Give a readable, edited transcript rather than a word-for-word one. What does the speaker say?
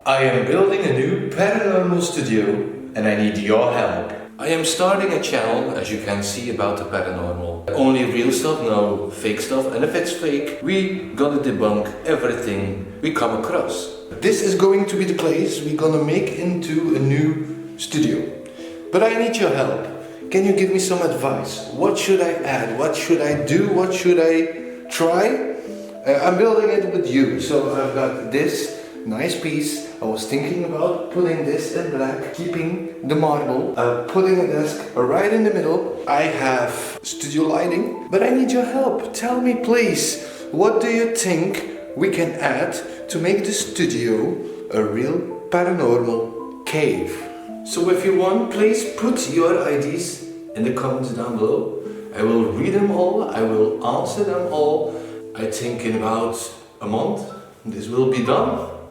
I am building a new paranormal studio and I need your help. I am starting a channel, as you can see, about the paranormal. Only real stuff, no fake stuff, and if it's fake, we gonna debunk everything we come across. This is going to be the place we're gonna make into a new studio. But I need your help. Can you give me some advice? What should I add? What should I do? What should I try? I'm building it with you, so I've got this nice piece. I was thinking about putting this in black, keeping the marble, putting a desk right in the middle. I have studio lighting, but I need your help. Tell me please, what do you think we can add to make the studio a real paranormal cave? So if you want, please put your ideas in the comments down below. I will read them all, I will answer them all. I think in about a month this will be done.